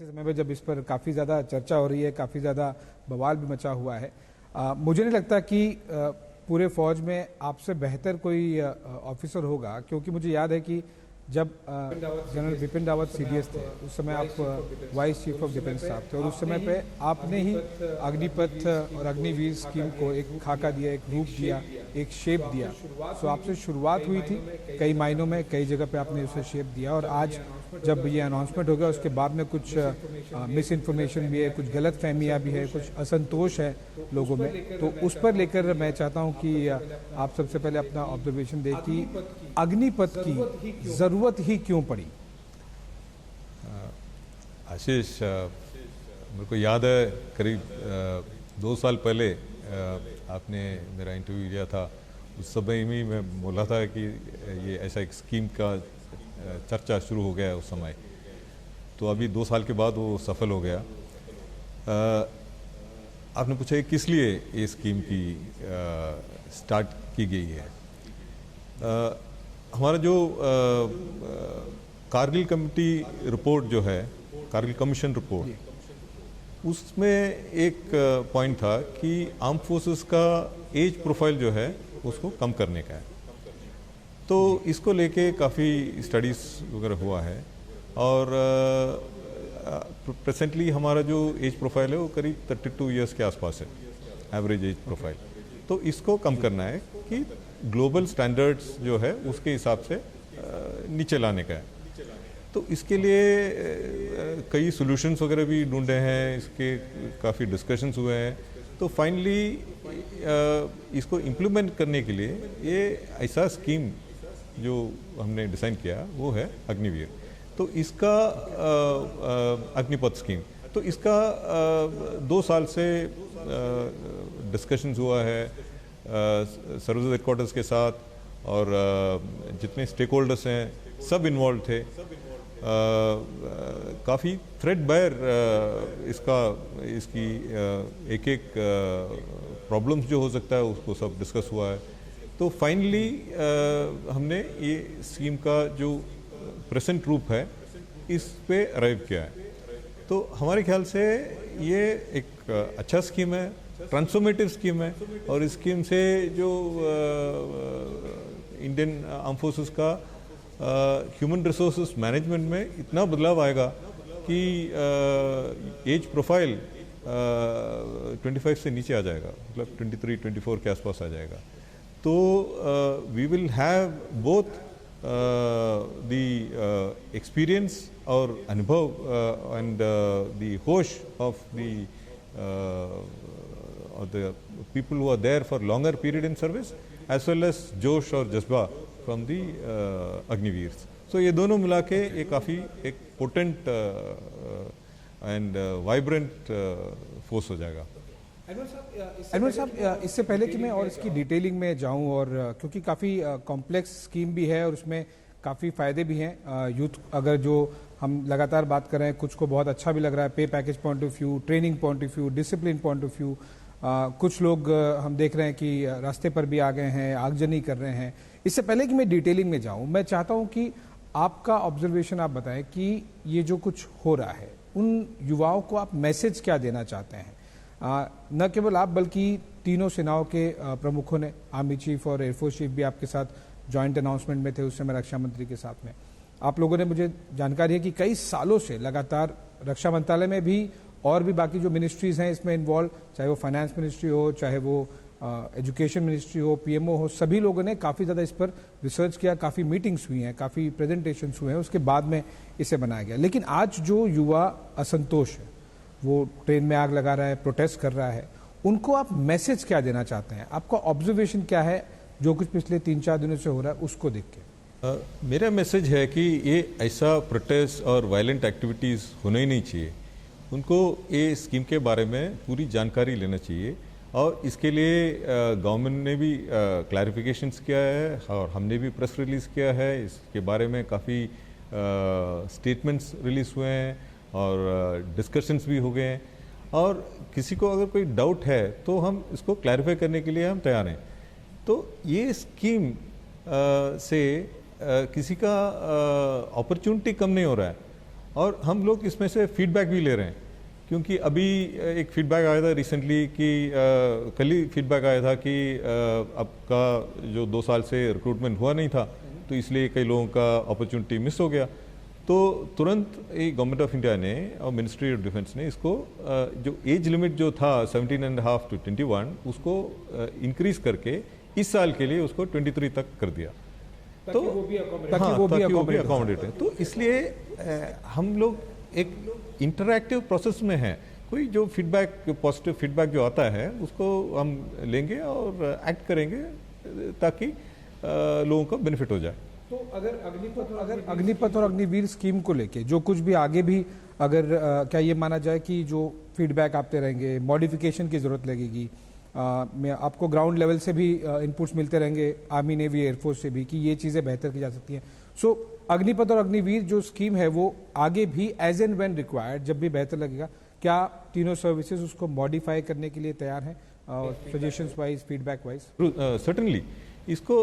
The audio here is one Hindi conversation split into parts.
ऐसे समय में जब इस पर काफ़ी ज़्यादा चर्चा हो रही है, काफ़ी ज़्यादा बवाल भी मचा हुआ है, मुझे नहीं लगता कि पूरे फौज में आपसे बेहतर कोई ऑफिसर होगा, क्योंकि मुझे याद है कि जब जनरल बिपिन रावत सीडीएस थे उस समय आप वाइस चीफ ऑफ डिफेंस साहब थे और उस समय पे आपने ही अग्निपथ और अग्निवीर स्कीम को एक खाका दिया, एक रूप दिया, एक शेप दिया। सो आपसे शुरुआत हुई थी, कई मायनों में कई जगह पे आपने उसे शेप दिया और आज जब ये अनाउंसमेंट हो गया उसके बाद में कुछ मिस इन्फॉर्मेशन भी है, कुछ गलत फहमियाँ भी है, कुछ असंतोष है लोगों में, तो उस पर लेकर मैं चाहता हूँ कि आप सबसे पहले अपना ऑब्जर्वेशन दें कि अग्निपथ की ज़रूरत ही क्यों पड़ी। आशीष, मेरे को याद है करीब 2 साल पहले आपने मेरा इंटरव्यू लिया था। उस समय में मैं बोला था कि ये ऐसा एक स्कीम का चर्चा शुरू हो गया उस समय, तो अभी 2 साल के बाद वो सफल हो गया। आपने पूछा कि किस लिए ये स्कीम की स्टार्ट की गई है। हमारा जो कारगिल कमेटी रिपोर्ट जो है, कारगिल कमीशन रिपोर्ट, उसमें एक पॉइंट था कि आर्म फोर्सेस का एज प्रोफाइल जो है उसको कम करने का है। तो इसको लेके काफ़ी स्टडीज़ वगैरह हुआ है और प्रेजेंटली हमारा जो एज प्रोफाइल है वो करीब 32 इयर्स के आसपास है, एवरेज एज प्रोफाइल। तो इसको कम करना है कि ग्लोबल स्टैंडर्ड्स जो है उसके हिसाब से नीचे लाने का है। तो इसके लिए कई सॉल्यूशंस वगैरह भी ढूंढे हैं, इसके काफ़ी डिस्कशंस हुए हैं। तो फाइनली इसको इम्प्लीमेंट करने के लिए ये ऐसा स्कीम जो हमने डिज़ाइन किया वो है अग्निवीर। तो इसका अग्निपथ स्कीम, तो इसका 2 साल से डिस्कशंस हुआ है सर्विस हेडक्वार्टर्स के साथ और जितने स्टेक होल्डर्स हैं सब इन्वॉल्व थे। काफ़ी थ्रेडबायर इसकी एक प्रॉब्लम्स जो हो सकता है उसको सब डिस्कस हुआ है। तो फाइनली हमने ये स्कीम का जो प्रेजेंट रूप है इस पे अराइव किया है। तो हमारे ख्याल से ये एक अच्छा स्कीम है, ट्रांसफॉर्मेटिव स्कीम है और इस स्कीम से जो इंडियन आर्म फोर्सेस का ह्यूमन रिसोर्सेज मैनेजमेंट में इतना बदलाव आएगा कि एज प्रोफाइल 25 से नीचे आ जाएगा, मतलब 23-24 के आसपास आ जाएगा। तो we will have both the experience और अनुभव एंड द होश of the people who are there for longer period in service as well as जोश और जज्बा फ्रॉम दी अग्निवीर्स। सो ये दोनों मिला के ये काफ़ी एक पोटेंट एंड वाइब्रेंट फोर्स हो जाएगा। अनवर साहब, इससे पहले कि मैं और इसकी डिटेलिंग में जाऊं, और क्योंकि काफ़ी कॉम्प्लेक्स स्कीम भी है और उसमें काफ़ी फ़ायदे भी हैं यूथ, अगर जो हम लगातार बात कर रहे हैं, कुछ को बहुत अच्छा भी लग रहा है पे package point of view, training point of view, discipline point of view. कुछ लोग हम देख रहे हैं कि रास्ते पर भी आ गए हैं, आगजनी कर रहे हैं। इससे पहले कि मैं डिटेलिंग में जाऊं, मैं चाहता हूं कि आपका ऑब्जर्वेशन आप बताएं कि ये जो कुछ हो रहा है उन युवाओं को आप मैसेज क्या देना चाहते हैं। न केवल आप बल्कि तीनों सेनाओं के प्रमुखों ने, आर्मी चीफ और एयरफोर्स चीफ भी आपके साथ जॉइंट अनाउंसमेंट में थे उस समय रक्षा मंत्री के साथ में। आप लोगों ने, मुझे जानकारी है कि कई सालों से लगातार रक्षा मंत्रालय में भी और भी बाकी जो मिनिस्ट्रीज हैं इसमें इन्वॉल्व, चाहे वो फाइनेंस मिनिस्ट्री हो, चाहे वो एजुकेशन मिनिस्ट्री हो, पीएमओ हो, सभी लोगों ने काफ़ी ज़्यादा इस पर रिसर्च किया, काफ़ी मीटिंग्स हुई हैं, काफ़ी प्रेजेंटेशंस हुए हैं, उसके बाद में इसे बनाया गया। लेकिन आज जो युवा असंतोष है, वो ट्रेन में आग लगा रहा है, प्रोटेस्ट कर रहा है, उनको आप मैसेज क्या देना चाहते हैं? आपका ऑब्जर्वेशन क्या है जो कुछ पिछले 3-4 दिनों से हो रहा है उसको देख के? मेरा मैसेज है कि ये ऐसा प्रोटेस्ट और वायलेंट एक्टिविटीज़ होना ही नहीं चाहिए। उनको ये स्कीम के बारे में पूरी जानकारी लेना चाहिए और इसके लिए गवर्नमेंट ने भी क्लैरिफिकेशंस किया है और हमने भी प्रेस रिलीज़ किया है। इसके बारे में काफ़ी स्टेटमेंट्स रिलीज़ हुए हैं और डिस्कशंस भी हो गए हैं और किसी को अगर कोई डाउट है तो हम इसको क्लैरिफाई करने के लिए हम तैयार हैं। तो ये स्कीम से किसी का अपॉर्चुनिटी कम नहीं हो रहा है। और हम लोग इसमें से फीडबैक भी ले रहे हैं, क्योंकि अभी एक फीडबैक आया था रिसेंटली कि कल ही फीडबैक आया था कि आपका जो 2 साल से रिक्रूटमेंट हुआ नहीं था, तो इसलिए कई लोगों का अपॉर्चुनिटी मिस हो गया। तो तुरंत गवर्नमेंट ऑफ इंडिया ने और मिनिस्ट्री ऑफ डिफेंस ने इसको जो एज लिमिट जो था 17.5 to 21 उसको इंक्रीज करके इस साल के लिए उसको 23 तक कर दिया। तो ताकि वो भी अकोमोडेट है। तो इसलिए हम लोग एक इंटरैक्टिव प्रोसेस में है। कोई जो फीडबैक, पॉजिटिव फीडबैक जो आता है उसको हम लेंगे और एक्ट करेंगे ताकि लोगों को बेनिफिट हो जाए। तो अगर अग्निपथ और अग्निवीर स्कीम को लेके जो कुछ भी आगे भी अगर क्या ये माना जाए कि जो फीडबैक आते रहेंगे, मॉडिफिकेशन की जरूरत लगेगी, आपको ग्राउंड लेवल से भी इनपुट्स मिलते रहेंगे, आर्मी, नेवी, एयरफोर्स से भी, कि ये चीजें बेहतर की जा सकती हैं। सो अग्निपथ और अग्निवीर जो स्कीम है वो आगे भी एज एंड व्हेन रिक्वायर्ड, जब भी बेहतर लगेगा, क्या तीनों सर्विसेज उसको मॉडिफाई करने के लिए तैयार हैं, suggestions wise, feedback wise? Certainly इसको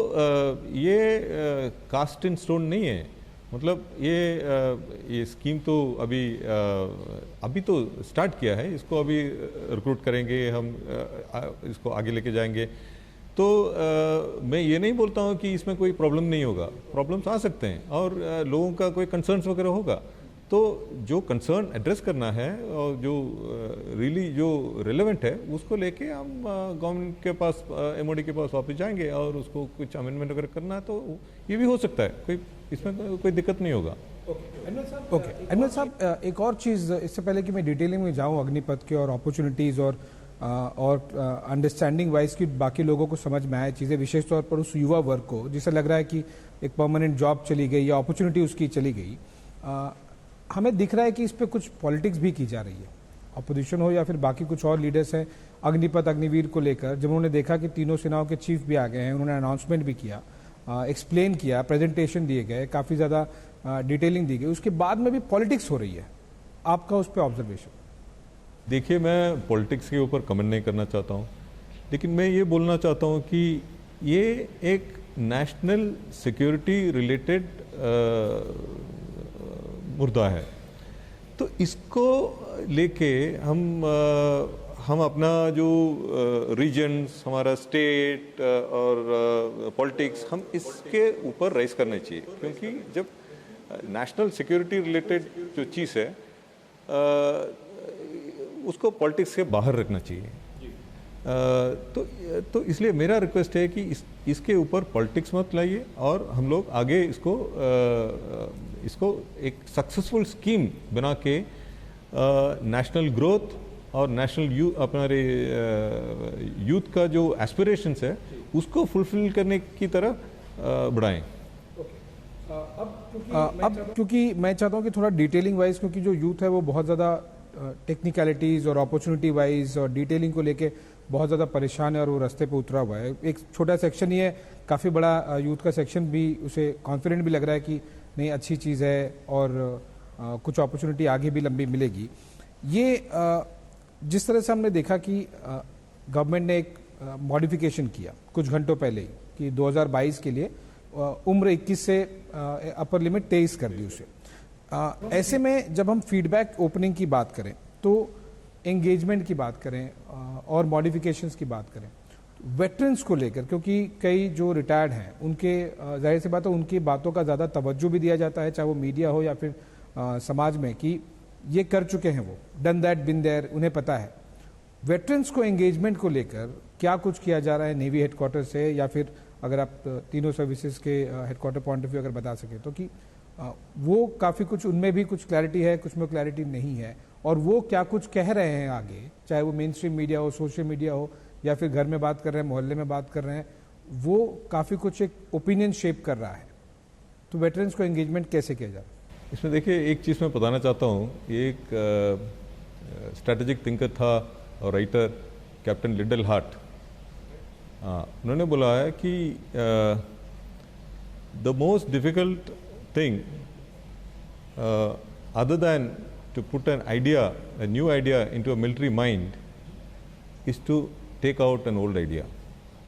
ये कास्ट इन स्टोन नहीं है। मतलब ये स्कीम तो अभी तो स्टार्ट किया है, इसको अभी रिक्रूट करेंगे हम, इसको आगे लेके जाएंगे। तो मैं ये नहीं बोलता हूँ कि इसमें कोई प्रॉब्लम नहीं होगा, प्रॉब्लम्स आ सकते हैं और लोगों का कोई कंसर्न्स वगैरह होगा। तो जो कंसर्न एड्रेस करना है और जो रियली जो रिलेवेंट है उसको लेके हम गवर्नमेंट के पास, एमओडी के पास वापस जाएंगे और उसको कुछ अमेंडमेंट वगैरह करना है तो ये भी हो सकता है, कोई इसमें कोई दिक्कत नहीं होगा। ओके अनमोल साहब, एक और चीज़ इससे पहले कि मैं डिटेलिंग में जाऊँ अग्निपथ के और अपॉर्चुनिटीज़ और अंडरस्टैंडिंग वाइज कि बाकी लोगों को समझ में आए चीज़ें, विशेष तौर पर उस युवा वर्ग को जिसे लग रहा है कि एक परमानेंट जॉब चली गई या अपॉर्चुनिटी उसकी चली गई, हमें दिख रहा है कि इस पर कुछ पॉलिटिक्स भी की जा रही है, अपोजिशन हो या फिर बाकी कुछ और लीडर्स हैं अग्निपथ अग्निवीर को लेकर। जब उन्होंने देखा कि तीनों सेनाओं के चीफ भी आ गए हैं, उन्होंने अनाउंसमेंट भी किया, एक्सप्लेन किया, प्रेजेंटेशन दिए गए, काफ़ी ज़्यादा डिटेलिंग दी गई, उसके बाद में भी पॉलिटिक्स हो रही है, आपका उस पर ऑब्जर्वेशन? देखिए, मैं पॉलिटिक्स के ऊपर कमेंट नहीं करना चाहता हूँ, लेकिन मैं ये बोलना चाहता हूँ कि ये एक नेशनल सिक्योरिटी रिलेटेड मुद्दा है। तो इसको लेके हम अपना जो रीजन्स, हमारा स्टेट और पॉलिटिक्स, हम इसके ऊपर राइज करना चाहिए, क्योंकि जब नेशनल सिक्योरिटी रिलेटेड जो चीज़ है उसको पॉलिटिक्स के बाहर रखना चाहिए। तो इसलिए मेरा रिक्वेस्ट है कि इसके ऊपर पॉलिटिक्स मत लाइए और हम लोग आगे इसको एक सक्सेसफुल स्कीम बना के नेशनल ग्रोथ और नेशनल हमारे यूथ का जो एस्पिरेशंस है उसको फुलफिल करने की तरफ बढ़ाएं। अब क्योंकि मैं चाहता हूं कि थोड़ा डिटेलिंग वाइज, क्योंकि जो यूथ है वो बहुत ज़्यादा टेक्निकलिटीज़ और अपॉर्चुनिटी वाइज और डिटेलिंग को लेके बहुत ज़्यादा परेशान है और वो रास्ते पे उतरा हुआ है। एक छोटा सेक्शन ही है, काफ़ी बड़ा यूथ का सेक्शन भी उसे कॉन्फिडेंट भी लग रहा है कि नहीं, अच्छी चीज़ है और कुछ अपॉर्चुनिटी आगे भी लंबी मिलेगी। ये जिस तरह से हमने देखा कि गवर्नमेंट ने एक मॉडिफिकेशन किया कुछ घंटों पहले ही कि 2022 के लिए उम्र 21 से अपर लिमिट 23 कर दी उसे। ऐसे में जब हम फीडबैक ओपनिंग की बात करें, तो एंगेजमेंट की बात करें और मॉडिफिकेशंस की बात करें, वेटरन्स को लेकर, क्योंकि कई जो रिटायर्ड हैं उनके जाहिर सी बात है उनकी बातों का ज़्यादा तवज्जो भी दिया जाता है, चाहे वो मीडिया हो या फिर समाज में, कि ये कर चुके हैं, वो डन दैट बिन देयर, उन्हें पता है। वेटरन्स को एंगेजमेंट को लेकर क्या कुछ किया जा रहा है नेवी हेडक्वार्टर से, या फिर अगर आप तीनों सर्विसेज के हेडक्वार्टर पॉइंट ऑफ व्यू अगर बता सकें तो, कि वो काफ़ी कुछ उनमें भी कुछ क्लैरिटी है, कुछ में क्लैरिटी नहीं है, और वो क्या कुछ कह रहे हैं आगे, चाहे वो मेन स्ट्रीम मीडिया हो, सोशल मीडिया हो, या फिर घर में बात कर रहे हैं, मोहल्ले में बात कर रहे हैं, वो काफ़ी कुछ एक ओपिनियन शेप कर रहा है। तो वेटरन्स को एंगेजमेंट कैसे किया जाए? इसमें देखिए, एक चीज़ मैं बताना चाहता हूँ। एक स्ट्रैटेजिक थिंकर था और राइटर कैप्टन लिडल हार्ट, उन्होंने बोला है कि the most difficult thing other than to put an idea, a new idea into a military mind, is to take out an old idea.